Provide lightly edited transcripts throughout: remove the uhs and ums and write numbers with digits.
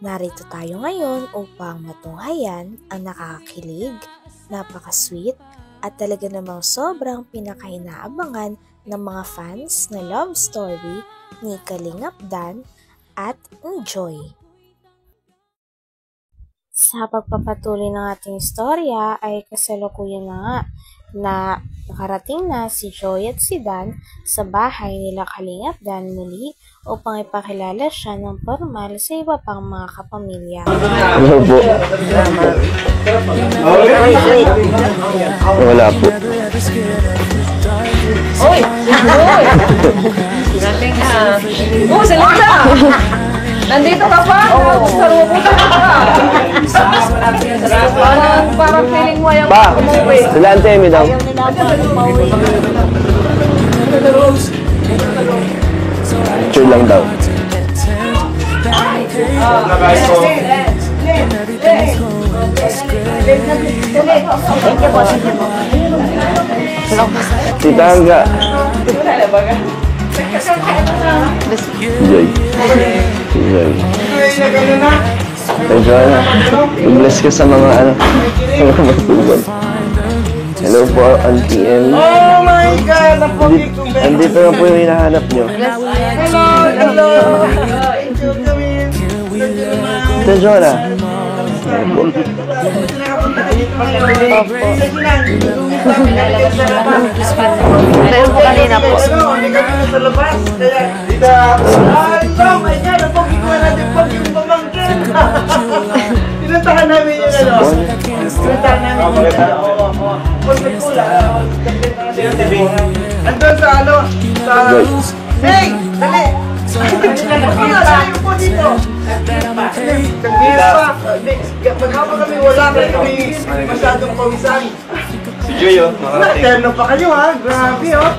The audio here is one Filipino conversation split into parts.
Narito tayo ngayon upang matunghayan ang nakakakilig, napaka-sweet at talaga namang sobrang pinakainaabangan ng mga fans na love story ni Kalingap Dan at ni Joy. Sa pagpapatuloy ng ating istorya ay kasalukuyan na nga na nakarating na si Joy at si Dan sa bahay nila Kalingap Dan muli upang ipakilala siya ng formal sa iba pang mga kapamilya. Ano po? Wala po. Oy! Oy! Galing ha. Oh, salita! Nandito ka pa? Oo. Sarubutan ka pa. Parang feeling mo yung umuwi. Sila ang temi daw. Picture lang daw. Si Tangga. Joy. Joy. Ay, Joanna. I-bless ka sa mga mga matuban. Hello po, Auntie M. Oh my God! Andito na po yung hinahanap nyo. Hello! Hello! Ito, Joanna. Meron po kanina po. Hindi kami nasa labas. Kaya, oh my God! Ang pogi ko natin pag yung pamangkin. Tinuntahan namin yung Tinuntahan namin yung andun sa sa... Hey! Dali! Ano po dito? Kagbihis pa. Maghapa kami wala kami masyadong pawisan. Si Joy, oh. Terno pa kayo ha. Grabe oh.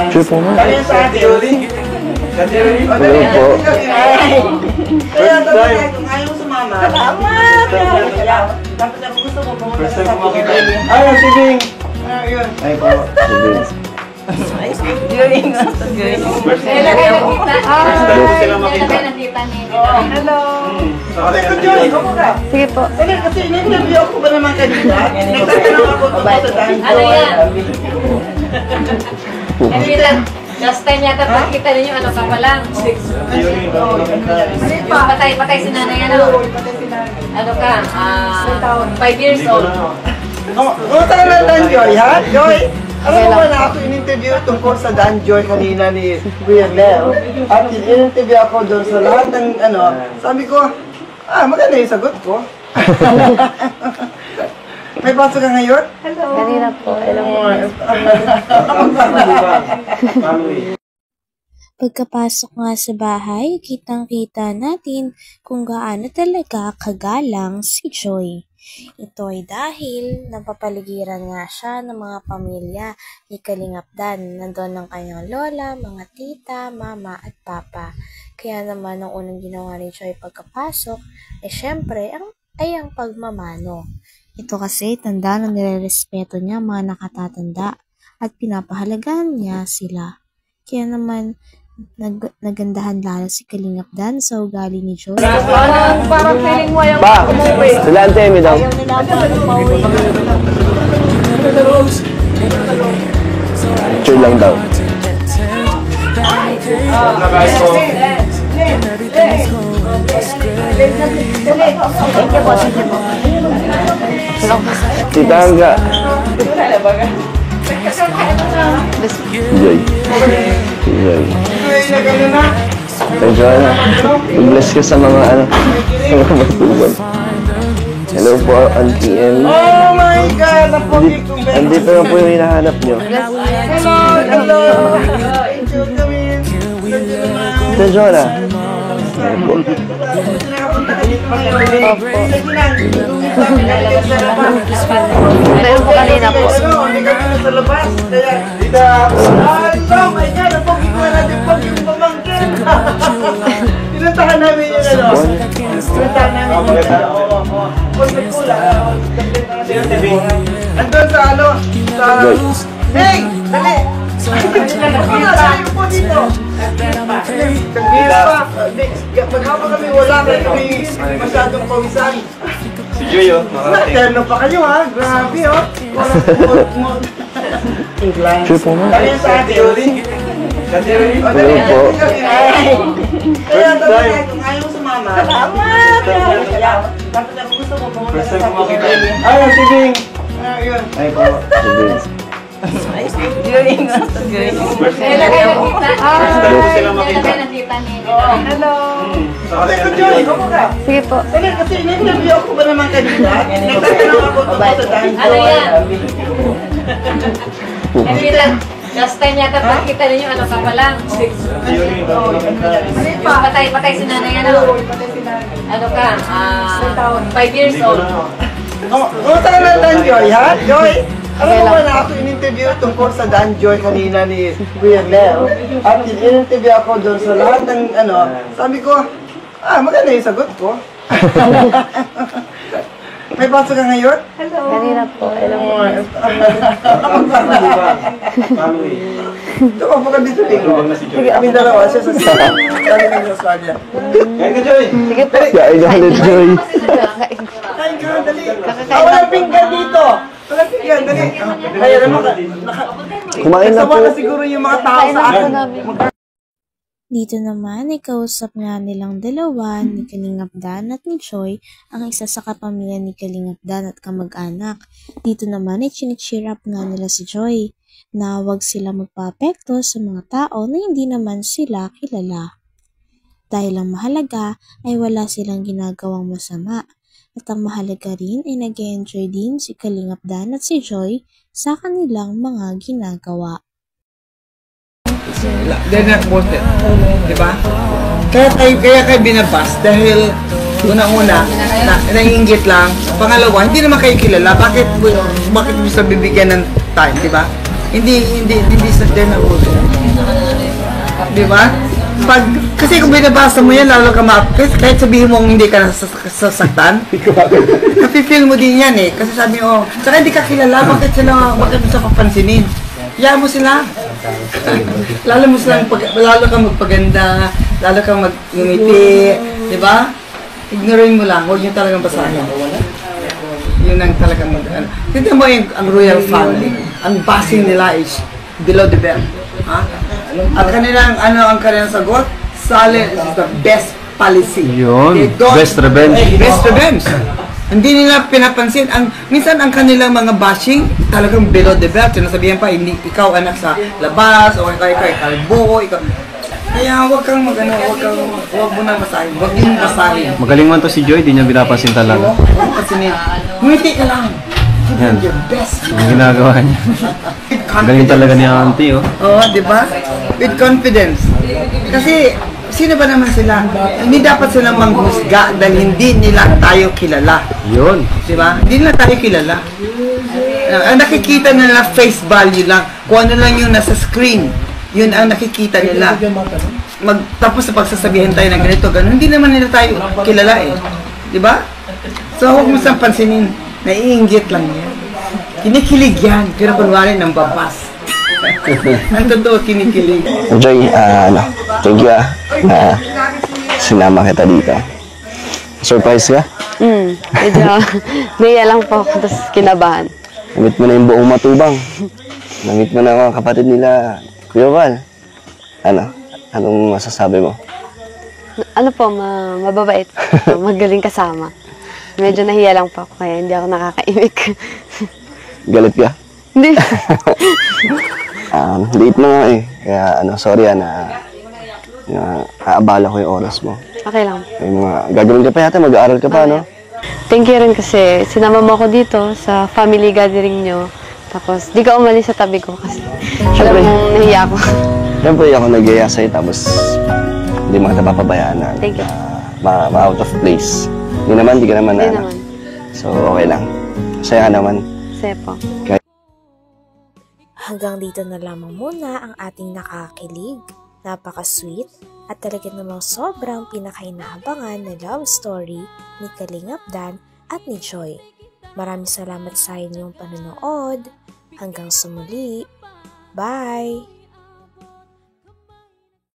Sure po mo. Kaya sa atin. Hello po. Kaya kung ayaw mo sumama. Salamat! Dapat ako gusto mo pumunta sa sabi. Ay, sige. Ayun. Ay po. Kailan kayo nakita? Kailan kayo nakita ni Hello! Ito, Joy, ako ka. Sige po. Kasi in-interview ako ba naman kanina? Nagtatanong ako tungkol sa Dan Joy. Ano yan? Hindi lang. Last time yata pagkita ninyo, ano ka pa lang? Patay si nanay, ano? Ano ka? 5 years old. Kumusta ka na Dan Joy, ha? Joy? Alam mo ba na ako in-interview tungkol sa Dan Joy kanina ni Kuya Leo? At in-interview ako doon sa lahat ng sabi ko, maganda yung sagot ko. May pasok ka ngayon? Hello. Kanina po. Pagkapasok nga sa bahay, kitang-kita natin kung gaano talaga kagalang si Joy. Ito ay dahil napapaligiran nga siya ng mga pamilya ni Kalingap Dan. Nandun ang kanyang lola, mga tita, mama at papa. Kaya naman ang unang ginawa ni Joy pagkapasok ay syempre ang pagmamano. Ito kasi tanda na nirerespeto niya mga nakatatanda at pinapahalagahan niya sila. Kaya naman nagandahan lalo si Kalingap Dan sa ugali ni Joy. Parang feeling mo yung umuwi. Sila ang temi daw. Picture lang daw. Si Tangga. Joy. Joy. Ay, Joanna. I-bless ka sa mga mga matuban. Hello po, Auntie M. Oh my God! Andito na po yung hinahanap nyo. Hello! Hello! Ito, Joanna. Meron po kanina po. Hindi kami nasa labas. Kaya, oh my God! Ang pogi ko natin pag yung pamangkin. Tinuntahan namin yung Tinuntahan namin yung andun sa sa... Hey! Dali! Ano dito. Kagbihis pa. Maghapon kami wala kami masyadong pawisan. Si Joy, oh. Terno pa kayo ha. Grabe oh. Sure po mo. Kaya sa atin. Hello po. Kaya kung ayaw mo sumama. Salamat! Tapos gusto mo pumunta First time sa ko makita. Ay, sige. Ayun. Ay po. Kailan kayo nakita? First time ko sila makita. Kailan kayo nakita ni Hello. Okay, so Joy, kamo ka. Sige po. Dali, kasi in-interview ako ba naman kanina? Nagtatanong ako tungkol sa Danjoy. Ano yan? Hindi lang. Last time yata pagkita ninyo, ano ka pa lang? Patay si nanay, ano? Ano ka? 5 years old. Kumusta ka na Danjoy, ha? Joy? Alam mo ba na ako in-interview tungkol sa Danjoy kanina ni Kuya Leo? At in-interview ako doon sa lahat ng sabi ko, maganda yung sagot ko. May pasok ka ngayon? Kanina po. Ito pa dito tingin. Kami dalawa, siya sa sila. Kami sa Australia. Kaya ka, Joy. Sige po. Kaya ka ulit, Joy. Kain ka, dali. Walang pinggan dito. Walang pinggan, dali. Kaya naman, Kumain na po. nasawa na siguro yung mga tao sa akin. Dito naman ay kausap nga nilang dalawa ni Kalingap Dan at ni Joy ang isa sa kapamilya ni Kalingap Dan at kamag-anak. Dito naman ay chinicheer up nga nila si Joy na huwag sila magpaapekto sa mga tao na hindi naman sila kilala. Dahil ang mahalaga ay wala silang ginagawang masama at ang mahalaga rin ay nag-enjoy din si Kalingap Dan at si Joy sa kanilang mga ginagawa. They're not worth it. Diba? Kaya kayo binabas dahil una-una, naiinggit lang. Pangalawa, hindi naman kayo kilala. Bakit mo sa bibigyan ng time, diba? Hindi sa they're not worth it. Diba? Kasi kung binabasa mo yan, lalo ka kahit sabihin mo hindi ka nasasaktan, napifeel mo din yan eh. Kasi sabi mo, saka hindi ka kilala, bakit mo sa papansinin? Kaya mo sila. Lalo kang magpaganda, lalo kang mag-ngiti, di ba? Ignorin mo lang, huwag niyo talagang basahin. Yun ang talagang tignan mo ang royal family. Ang basing nila is below the belt. Ha? Ang kanilang sagot, silence is the best policy. Yun, best revenge. Best revenge. Hindi nila pinapansin. Minsan ang kanilang mga bashing talagang below the belt. Sinasabihan pa, hindi ikaw anak sa labas, o ikaw kalbo, ikaw. Kaya huwag mo nang basahin. Huwag mong basahin. Magaling man to si Joy, di niya binapasin talaga. Huwag pasinin. Ngumiti ka lang. Yan. Your best. Ang ginagawa niya. Galing talaga ni Auntie, oh. Oo, di ba? With confidence. Kasi, sino ba naman sila? Hindi dapat silang manghusga dahil hindi nila tayo kilala. Yun. Di ba? Hindi nila tayo kilala. Ang nakikita nila face value lang. Kung ano lang yung nasa screen, yun ang nakikita nila. Tapos sa pagsasabihin tayo ng ganito, gano'n, hindi naman nila tayo kilala eh. Di ba? So, huwag mo siyang pansinin. Naiinggit lang yan. Kinikilig yan. Pero kunwari nang babas. Ang totoo, kinikilig. Joy, thank you sinama kita dito. Surprise ka? Medyo naiya lang po ako, tapos kinabahan. Namit mo na yung buong matubang. Namit mo na mga kapatid nila, Kuya Val. Anong masasabi mo? Ano po, mababait. Magaling kasama. Medyo nahiya lang po ako, kaya hindi ako nakakaimik. Galit ka? Hindi. Late na nga eh. Kaya sorry aabala ko yung oras mo. Okay lang. May mga gagawin ka pa yata, mag-aaral ka pa, no? Thank you rin kasi sinama mo ako dito sa family gathering nyo. Tapos, di ka umalis sa tabi ko kasi alam mong nahiya ako. Siyempre ako nag-iaya sa'yo, tapos hindi mo kita papabayaan na Thank you. ma-out of place. Hindi ka naman Hindi naman. So, okay lang. Masaya ka naman. Saya po. Hanggang dito na lamang muna ang ating nakakilig, napaka-sweet, at talaga namang sobrang pinakainahabangan na love story ni Kalingap Dan at ni Joy. Maraming salamat sa inyong panonood. Hanggang sa muli. Bye!